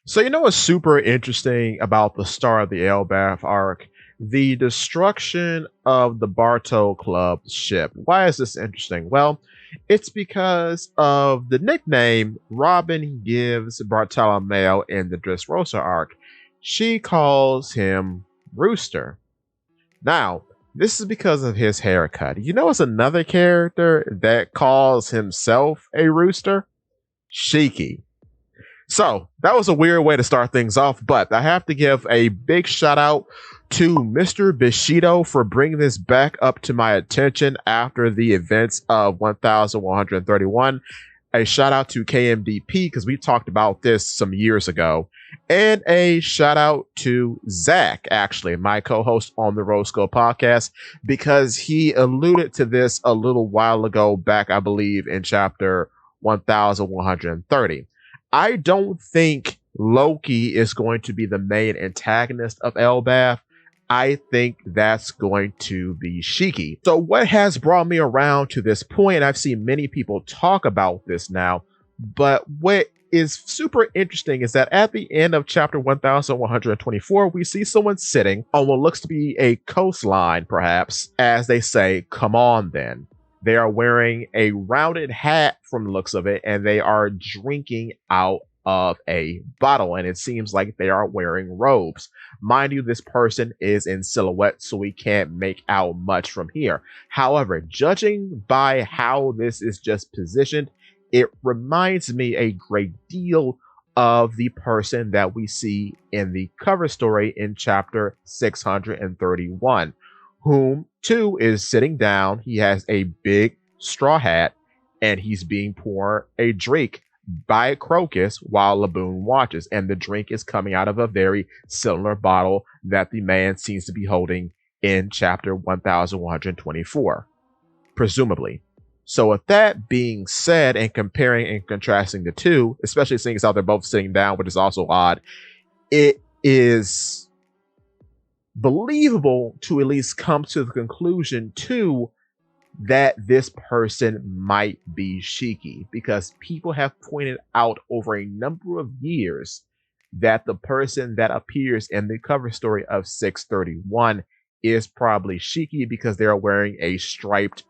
So you know what's super interesting about the start of the ELBAPH arc? The destruction of the Bartow Club ship. Why is this interesting? Well, it's because of the nickname Robin gives Bartolomeo in the Dressrosa arc. She calls him Rooster. Now, this is because of his haircut. You know, it's another character that calls himself a rooster? Shiki. So that was a weird way to start things off, but I have to give a big shout out to Mr. Bushido for bringing this back up to my attention after the events of 1131. A shout out to KMDP because we talked about this some years ago. And a shout out to Zach, actually, my co host on the Roscoe podcast, because he alluded to this a little while ago, back, I believe, in chapter 1130. I don't think Loki is going to be the main antagonist of ELBAPH. I think that's going to be Shiki. So what has brought me around to this point, I've seen many people talk about this now, but what is super interesting is that at the end of chapter 1124, we see someone sitting on what looks to be a coastline, perhaps, as they say, "Come on then." They are wearing a rounded hat from the looks of it, and they are drinking out of a bottle, and it seems like they are wearing robes. Mind you, this person is in silhouette, so we can't make out much from here. However, judging by how this is just positioned, it reminds me a great deal of the person that we see in the cover story in chapter 631, whom too is sitting down. He has a big straw hat and he's being poured a drink by Crocus while Laboon watches. And the drink is coming out of a very similar bottle that the man seems to be holding in chapter 1124, presumably. So, with that being said, and comparing and contrasting the two, especially seeing as how they're both sitting down, which is also odd, it is believable to at least come to the conclusion too that this person might be Shiki, because people have pointed out over a number of years that the person that appears in the cover story of 631 is probably Shiki because they're wearing a striped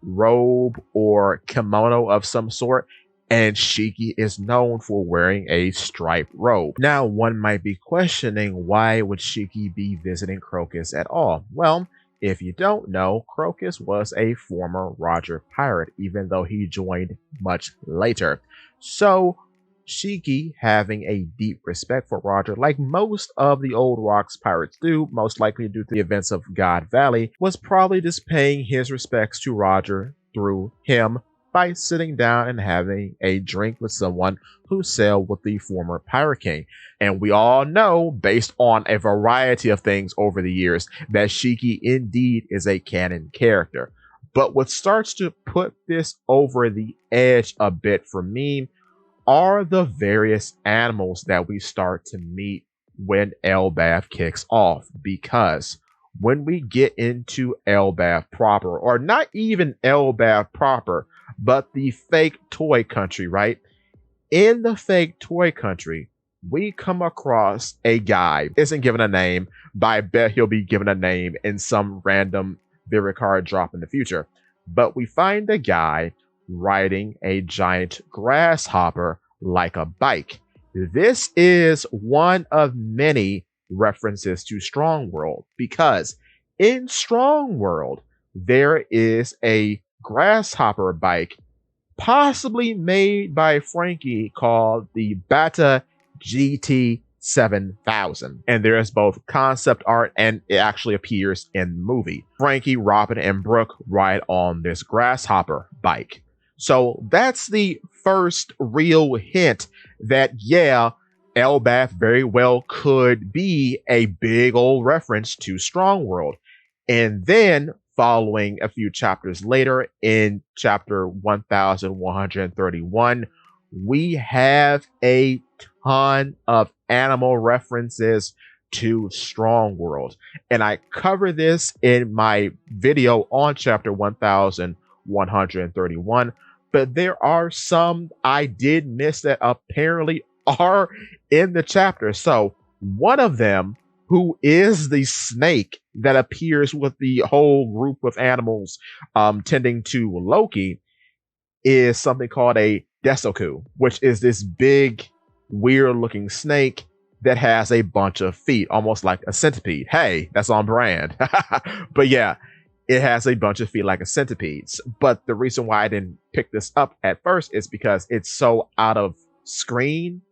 robe or kimono of some sort, and Shiki is known for wearing a striped robe. Now, one might be questioning, why would Shiki be visiting Crocus at all? Well, if you don't know, Crocus was a former Roger pirate, even though he joined much later. So, Shiki, having a deep respect for Roger, like most of the old Rocks pirates do, most likely due to the events of God Valley, was probably just paying his respects to Roger through him by sitting down and having a drink with someone who sailed with the former Pirate King. And we all know, based on a variety of things over the years, that Shiki indeed is a canon character. But what starts to put this over the edge a bit for me are the various animals that we start to meet when ELBAPH kicks off. Because when we get into ELBAPH proper, or not even ELBAPH proper, but the fake toy country, right? In the fake toy country, we come across a guy, isn't given a name, but I bet he'll be given a name in some random video card drop in the future. But we find a guy riding a giant grasshopper like a bike. This is one of many references to Strong World, because in Strong World, there is a grasshopper bike possibly made by Frankie called the Bata GT 7000. And there is both concept art and it actually appears in the movie. Frankie, Robin, and Brooke ride on this grasshopper bike. So that's the first real hint that, yeah, ELBAPH very well could be a big old reference to Strong World. And then, following a few chapters later, in chapter 1131, we have a ton of animal references to Strong World. And I cover this in my video on chapter 1131. But there are some I did miss that apparently are in the chapter. So one of them, who is the snake that appears with the whole group of animals tending to Loki, is something called a Desoku, which is this big, weird looking snake that has a bunch of feet, almost like a centipede. Hey, that's on brand. But yeah, it has a bunch of feet like a centipede. But the reason why I didn't pick this up at first is because it's so out of screen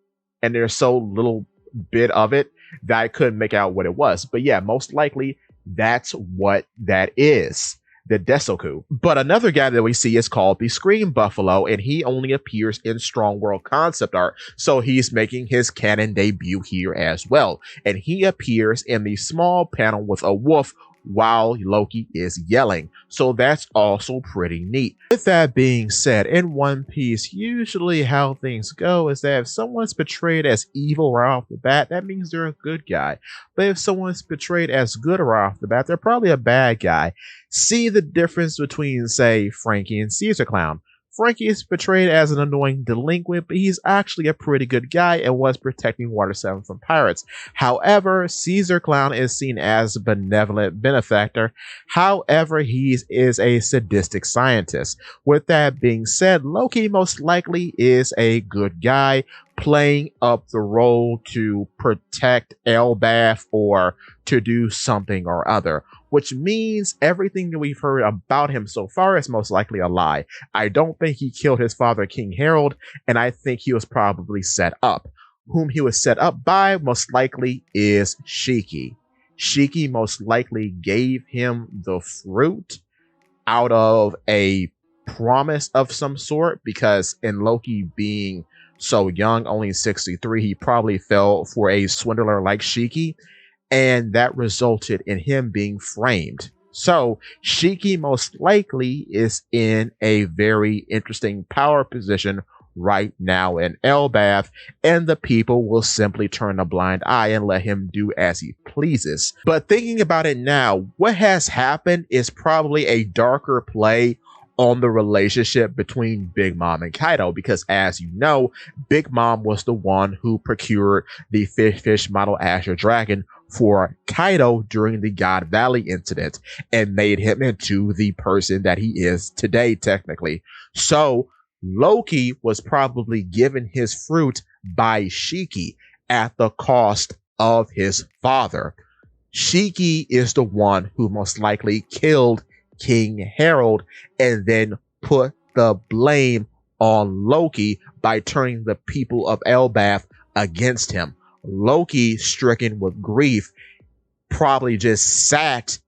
and there's so little bit of it that I couldn't make out what it was. But yeah, most likely that's what that is, the Desoku. But another guy that we see is called the Scream Buffalo, and he only appears in Strong World concept art. So he's making his canon debut here as well. And he appears in the small panel with a wolf while Loki is yelling. So that's also pretty neat. With that being said, in One Piece, usually how things go is that if someone's portrayed as evil right off the bat, that means they're a good guy. But if someone's portrayed as good right off the bat, they're probably a bad guy. See the difference between, say, Frankie and Caesar Clown. Frankie is portrayed as an annoying delinquent, but he's actually a pretty good guy and was protecting Water 7 from pirates. However, Caesar Clown is seen as a benevolent benefactor. However, he is a sadistic scientist. With that being said, Loki most likely is a good guy, playing up the role to protect ELBAPH or to do something or other, which means everything that we've heard about him so far is most likely a lie. I don't think he killed his father, King Harold, and I think he was probably set up. Whom he was set up by most likely is Shiki. Shiki most likely gave him the fruit out of a promise of some sort, because in Loki being so young, only 63, he probably fell for a swindler like Shiki, and that resulted in him being framed. So Shiki most likely is in a very interesting power position right now in ELBAPH, and the people will simply turn a blind eye and let him do as he pleases. But thinking about it now, what has happened is probably a darker play on the relationship between Big Mom and Kaido, because as you know, Big Mom was the one who procured the fish model Azure Dragon for Kaido during the God Valley incident and made him into the person that he is today, technically. So Loki was probably given his fruit by Shiki at the cost of his father. Shiki is the one who most likely killed King Harold and then put the blame on Loki by turning the people of ELBAPH against him. Loki, stricken with grief, probably just sat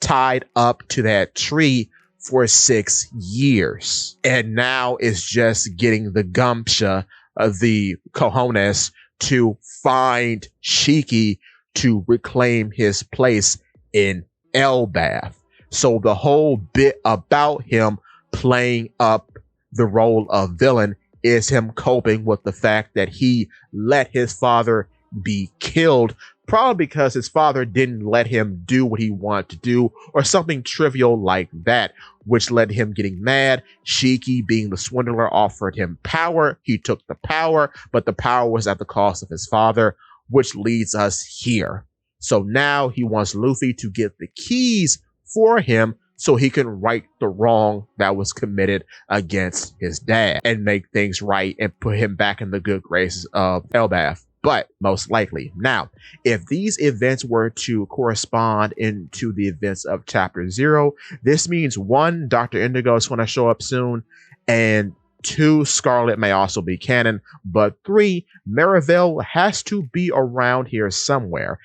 tied up to that tree for 6 years, and now is just getting the gumption of the cojones to find Shiki to reclaim his place in ELBAPH. So the whole bit about him playing up the role of villain is him coping with the fact that he let his father be killed, probably because his father didn't let him do what he wanted to do, or something trivial like that, which led him getting mad. Shiki, being the swindler, offered him power. He took the power, but the power was at the cost of his father, which leads us here. So now he wants Luffy to get the keys for him so he can right the wrong that was committed against his dad and make things right and put him back in the good graces of ELBAPH. But most likely. Now, if these events were to correspond into the events of Chapter 0, this means 1, Dr. Indigo is going to show up soon, and 2, Scarlet may also be canon, but 3, Marivel has to be around here somewhere.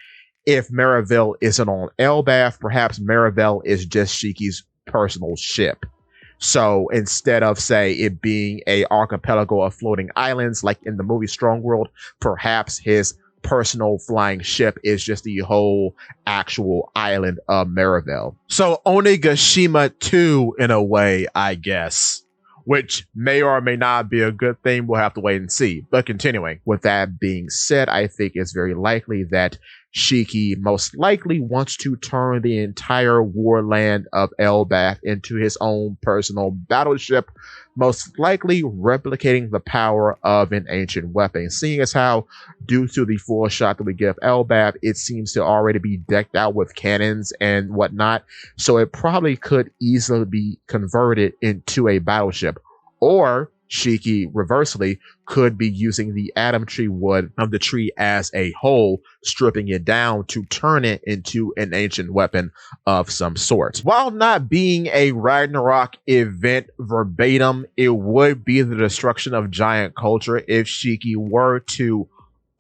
If Marivel isn't on ELBAPH, perhaps Marivel is just Shiki's personal ship. So instead of, say, it being a archipelago of floating islands like in the movie Strong World, perhaps his personal flying ship is just the whole actual island of Marivel. So Onigashima 2 in a way, I guess, which may or may not be a good thing. We'll have to wait and see. But continuing, with that being said, I think it's very likely that Shiki most likely wants to turn the entire warland of ELBAPH into his own personal battleship, most likely replicating the power of an ancient weapon. Seeing as how, due to the full shot that we give ELBAPH, it seems to already be decked out with cannons and whatnot, so it probably could easily be converted into a battleship. Or Shiki, reversely, could be using the Adam tree wood of the tree as a whole, stripping it down to turn it into an ancient weapon of some sort. While not being a Ragnarok event verbatim, it would be the destruction of giant culture if Shiki were to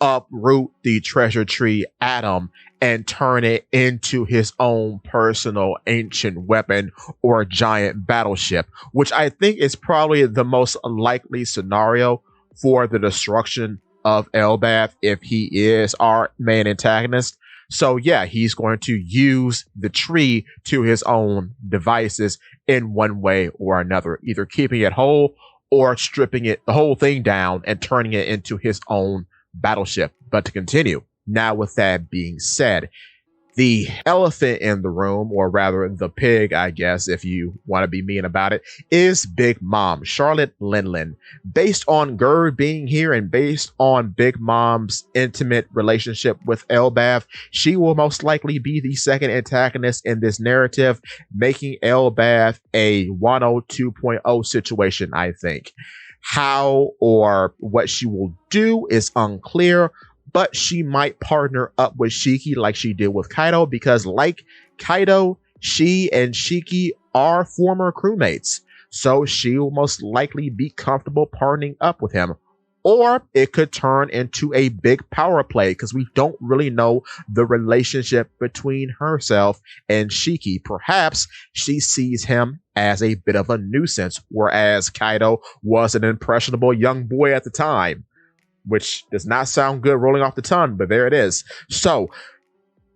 uproot the treasure tree Adam and turn it into his own personal ancient weapon or giant battleship, which I think is probably the most likely scenario for the destruction of ELBAPH if he is our main antagonist. So yeah, he's going to use the tree to his own devices in one way or another, either keeping it whole or stripping it the whole thing down and turning it into his own battleship. But to continue, now with that being said, the elephant in the room, or rather the pig, I guess, if you want to be mean about it, is Big Mom, Charlotte Linlin. Based on Gerd being here and based on Big Mom's intimate relationship with ELBAPH, she will most likely be the second antagonist in this narrative, making ELBAPH a Wano 2.0 situation, I think. How or what she will do is unclear, but she might partner up with Shiki like she did with Kaido, because like Kaido, she and Shiki are former crewmates, so she will most likely be comfortable partnering up with him. Or it could turn into a big power play, because we don't really know the relationship between herself and Shiki. Perhaps she sees him as a bit of a nuisance, whereas Kaido was an impressionable young boy at the time, which does not sound good rolling off the tongue, but there it is. So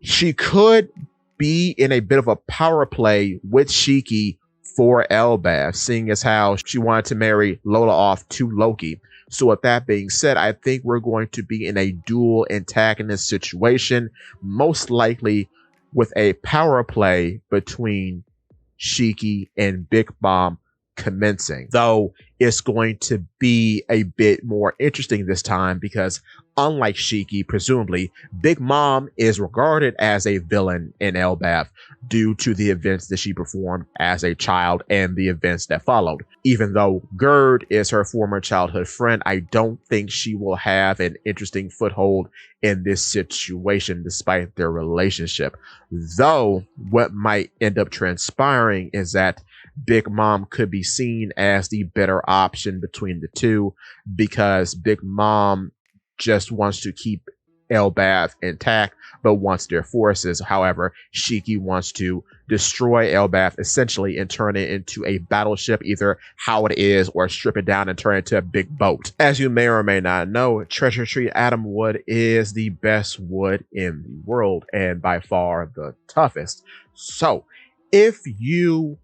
she could be in a bit of a power play with Shiki for ELBAPH, seeing as how she wanted to marry Lola off to Loki. So with that being said, I think we're going to be in a dual antagonist situation, most likely with a power play between Shiki and Big Mom commencing, though it's going to be a bit more interesting this time because, unlike Shiki, presumably Big Mom is regarded as a villain in ELBAPH due to the events that she performed as a child and the events that followed. Even though Gerd is her former childhood friend, I don't think she will have an interesting foothold in this situation despite their relationship. Though what might end up transpiring is that Big Mom could be seen as the better option between the two, because Big Mom just wants to keep ELBAPH intact but wants their forces. However, Shiki wants to destroy ELBAPH essentially and turn it into a battleship, either how it is or strip it down and turn it into a big boat. As you may or may not know, Treasure Tree Atom wood is the best wood in the world and by far the toughest. So if you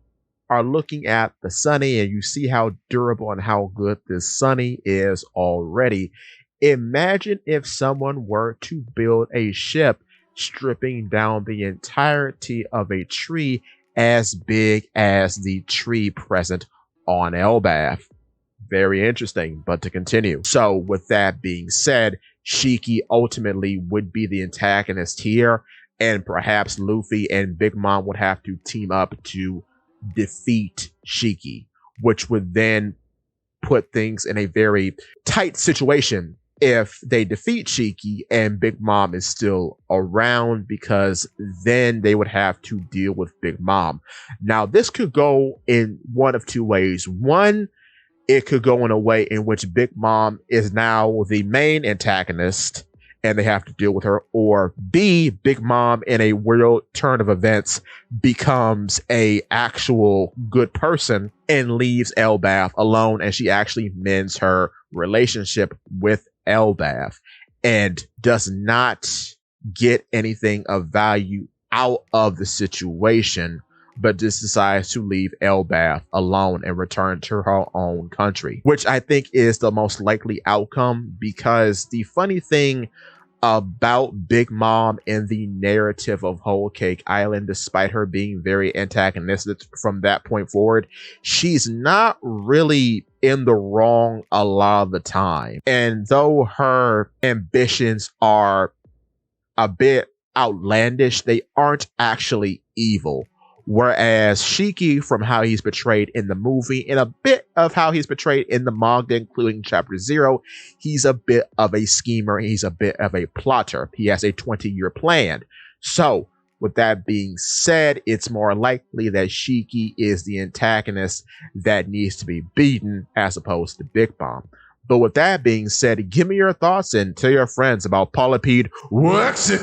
are looking at the Sunny and you see how durable and how good this Sunny is already, imagine if someone were to build a ship stripping down the entirety of a tree as big as the tree present on ELBAPH. Very interesting, but to continue. So with that being said, Shiki ultimately would be the antagonist here, and perhaps Luffy and Big Mom would have to team up to defeat Shiki, which would then put things in a very tight situation if they defeat Shiki and Big Mom is still around, because then they would have to deal with Big Mom. Now, this could go in one of two ways. One, it could go in a way in which Big Mom is now the main antagonist and they have to deal with her, or B, Big Mom in a weird turn of events becomes a actual good person and leaves ELBAPH alone, and she actually mends her relationship with ELBAPH and does not get anything of value out of the situation, but just decides to leave ELBAPH alone and return to her own country, which I think is the most likely outcome, because the funny thing about Big Mom in the narrative of Whole Cake Island, despite her being very antagonistic from that point forward. She's not really in the wrong a lot of the time. And though her ambitions are a bit outlandish, they aren't actually evil. Whereas Shiki, from how he's portrayed in the movie and a bit of how he's portrayed in the manga, including Chapter Zero, he's a bit of a schemer. He's a bit of a plotter. He has a 20-year plan. So, with that being said, it's more likely that Shiki is the antagonist that needs to be beaten as opposed to Big Mom. But with that being said, give me your thoughts and tell your friends about Polypede Wax It!